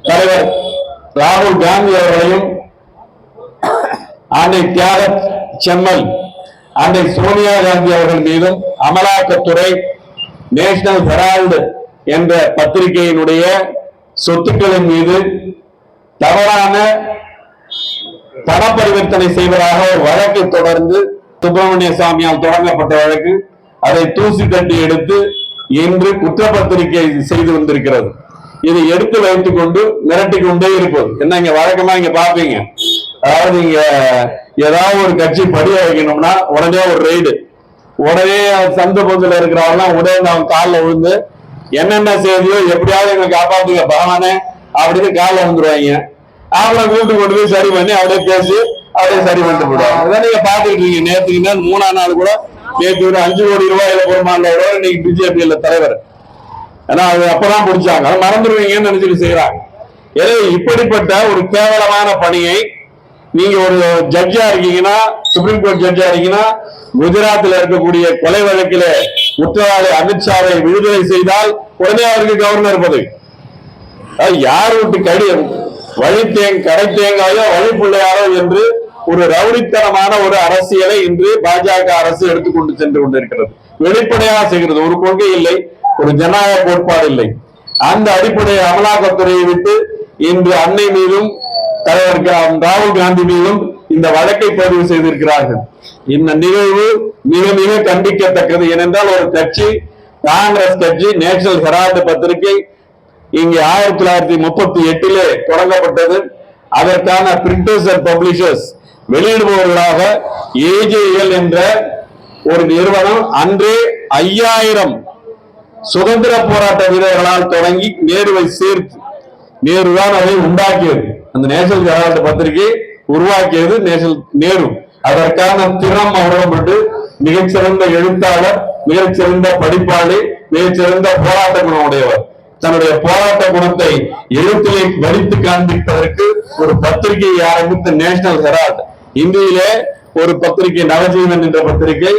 தலைவர் ராகுல் காந்தி அவர்களையும் அன்னை தியாக செம்மல் அன்னை சோனியா காந்தி அவர்கள் மீதும் அமலாக்கத்துறை நேஷனல் ஹெரால்டு என்ற பத்திரிகையினுடைய சொத்துக்களின் மீது தவறான பண பரிவர்த்தனை செய்வதாக ஒரு வழக்கு தொடர்ந்து சுப்பிரமணிய சாமியால் தொடங்கப்பட்ட வழக்கு அதை தூசி தட்டி எடுத்து இன்று குற்றப்பத்திரிகை செய்து வந்திருக்கிறது. இதை எடுத்து வைத்துக் கொண்டு மிரட்டிக் கொண்டே இருப்பது என்ன இங்க வழக்கமா இங்க பாப்பீங்க. அதாவது இங்க ஏதாவது ஒரு கட்சி படிய வைக்கணும்னா உடனே ஒரு ரெய்டு, உடனே சந்த பொதுல இருக்கிறவங்களாம் உடனே அவன் காலில் விழுந்து என்னென்ன செய்தியோ எப்படியாவது எங்க காப்பாத்துங்க பகவானே அப்படின்னு காலில் வந்துருவாங்க. அவங்களை கூட்டு கொண்டு போய் சரி பண்ணி அப்படியே பேசி அப்படியே சரி பண்ணிட்டு போடுவாங்க. அதான் நீங்க பாத்துட்டு இருக்கீங்க. நேற்றுக்கு 3ஆம் நாள் கூட நேற்று ஒரு 5 கோடி ரூபாயில பெருமானோட இன்னைக்கு பிஜேபியில தலைவர். ஏன்னா அது அப்பதான் பிடிச்சாங்க, அதை மறந்துடுவீங்கன்னு நினைச்சிட்டு செய்யறாங்க. எனவே இப்படிப்பட்ட ஒரு கேவலமான பணியை நீங்க ஒரு ஜட்ஜா இருக்கீங்கன்னா, சுப்ரீம் கோர்ட் ஜட்ஜா இருக்கீங்கன்னா, குஜராத்தில் இருக்கக்கூடிய கொலை வழக்கில குற்றவாளி அமித்ஷாவை விடுதலை செய்தால் உடனே அவருக்கு கவர்னர் பதவி. யார் விட்டு கடி கடை தேங்காயோ வழி பிள்ளையாரோ என்று ஒரு ரவுடித்தனமான ஒரு அரசியலை இன்று பாஜக அரசு எடுத்துக்கொண்டு சென்று கொண்டிருக்கிறது. வெளிப்படையாக செய்கிறது. ஒரு கொள்கை இல்லை, ஒரு ஜனநாயக கோட்பாடு இல்லை. அந்த அடிப்படையை அமலாக்கத்துறையை விட்டு இன்று அன்னை மீதும் தலைவர் ராகுல் காந்தி மீதும் இந்த வழக்கை பதிவு செய்திருக்கிறார்கள். இந்த நிகழ்வு மிக மிக கண்டிக்கத்தக்கது. ஏனென்றால் ஒரு கட்சி, காங்கிரஸ் கட்சி, நேஷனல் ஹெரால்டு பத்திரிகை இங்கே 1938 தொடங்கப்பட்டது. அதற்கான பிரிண்டர்ஸ் அண்ட் பப்ளிஷர்ஸ் வெளியிடுபவர்களாக ஏஜேஎல் என்ற ஒரு நிறுவனம் அன்றே 5000 சுதந்திர போராட்ட வீரர்களால் தொடங்கி நேருவை சேர்த்து, நேருதான் அதை உண்டாக்கியது. அந்த நேஷனல் ஹெரால்டு பத்திரிகை உருவாக்கியது நேரு. அதற்கான திறம் அவர்களும் மிகச்சிறந்த எழுத்தாளர், மிகச்சிறந்த படிப்பாளி, மிகச்சிறந்த போராட்ட குணம் உடையவர். தன்னுடைய போராட்ட குணத்தை எழுத்திலே வடித்து காண்பிப்பதற்கு ஒரு பத்திரிகையை ஆரம்பித்த நேஷனல் ஹெரால்டு. இந்தியிலே ஒரு பத்திரிகை நவஜீவன் என்ற பத்திரிகை,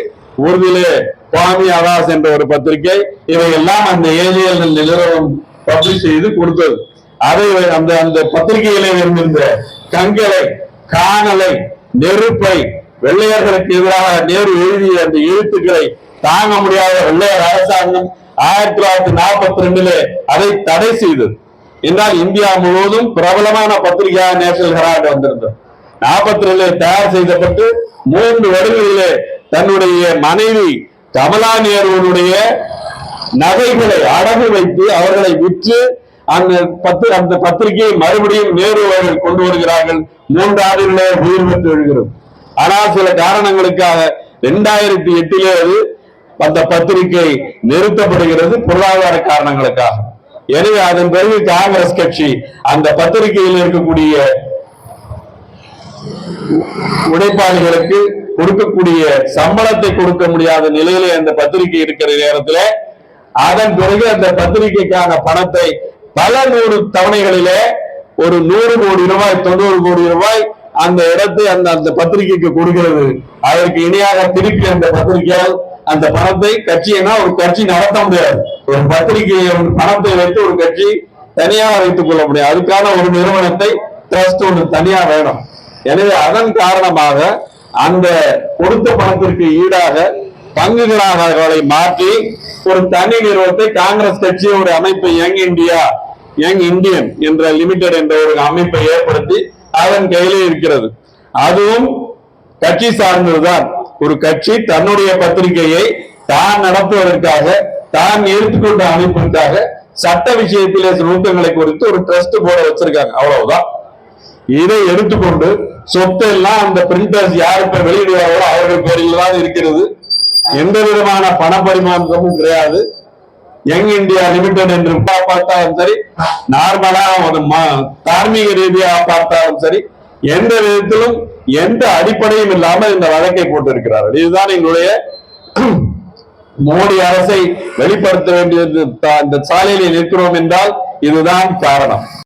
உருதிலே சுவாமி ஆவாஸ் என்ற ஒரு பத்திரிகை, இவையெல்லாம் அந்த ஏஜிஎல் நிறுவனம் பப்ளிஷ் செய்து கொடுத்தது. அதை அந்த பத்திரிகையிலே இருந்த கங்கலை, காணலை, நெருப்பை, வெள்ளையர்களுக்கு எதிராக நேரு எழுதிய அந்த எழுத்துக்களை தாங்க முடியாத வெள்ளையர் அரசாங்கம் 1942 அதை தடை செய்தது. என்றால் இந்தியா முழுவதும் பிரபலமான பத்திரிகையாக நேஷனல் ஹெரால்டு வந்திருந்தது. 42 தயார் செய்யப்பட்டு 3 வருடங்களிலே தன்னுடைய மனைவி கமலா நேருவனுடைய நகைகளை அடகு வைத்து அவர்களை விற்று அந்த பத்திரிகையை மறுபடியும் நேரு அவர்கள் கொண்டு வருகிறார்கள். 3 ஆண்டுகளே உயிர் பெற்று எழுகிறது. ஆனால் சில காரணங்களுக்காக 2008 அது அந்த பத்திரிகை நிறுத்தப்படுகிறது, பொருளாதார காரணங்களுக்காக. எனவே அதன் பிறகு காங்கிரஸ் கட்சி அந்த பத்திரிகையில் இருக்கக்கூடிய உழைப்பாளிகளுக்கு கொடுக்கக்கூடிய சம்பளத்தை கொடுக்க முடியாத நிலையிலே அந்த பத்திரிகை இருக்கிற நேரத்தில் அதன் பிறகு அந்த பத்திரிகைக்கான பணத்தை பல 100 தவணைகளிலே ஒரு 100 கோடி ரூபாய், 90 கோடி ரூபாய் அந்த இடத்தை அந்த பத்திரிகைக்கு கொடுக்கிறது. அதற்கு இணையாக திருப்பி அந்த பத்திரிகையால் அந்த பணத்தை ஒரு கட்சி நடத்த முடியாது. ஒரு பத்திரிகையை பணத்தை வைத்து ஒரு கட்சி தனியாக வைத்துக் கொள்ள முடியாது. அதுக்கான ஒரு நிறுவனத்தை ட்ரஸ்ட் ஒன்று தனியா வேணும். எனவே அதன் காரணமாக அந்த கொடுத்த பணத்திற்கு ஈடாக பங்குகளாக அவர்களை மாற்றி ஒரு தனி நிறுவனத்தை காங்கிரஸ் கட்சி ஒரு அமைப்பை யங் இந்தியன் என்ற லிமிடெட் என்ற ஒரு அமைப்பை ஏற்படுத்தி அதன் கையிலே இருக்கிறது. அதுவும் கட்சி சார்ந்ததுதான். ஒரு கட்சி தன்னுடைய பத்திரிகையை தான் நடத்துவதற்காக, தான் எடுத்துக்கொண்ட அமைப்பிற்காக சட்ட விஷயத்திலே நுணுக்கங்களை குறித்து ஒரு ட்ரஸ்ட் போர்ட வச்சிருக்காங்க, அவ்வளவுதான். இதை எடுத்துக்கொண்டு சொத்து எல்லாம் அந்த பிரிண்டர்ஸ் யார் இப்ப வெளியிடுவார்களோ அவர்கள் பேரில் தான் இருக்கிறது. எந்த விதமான பண பரிமாற்றமும் கிடையாது. யங் இந்தியா லிமிடெட் என்று பார்த்தாலும் சரி, நார்மலா தார்மீக ரீதியாக பார்த்தாலும் சரி, எந்த விதத்திலும் எந்த அடிப்படையும் இல்லாமல் இந்த வழக்கை போட்டு இருக்கிறார்கள். இதுதான் எங்களுடைய மோடி அரசை வெளிப்படுத்த வேண்டியது. இந்த சாலையில் நிற்கிறோம் என்றால் இதுதான் காரணம்.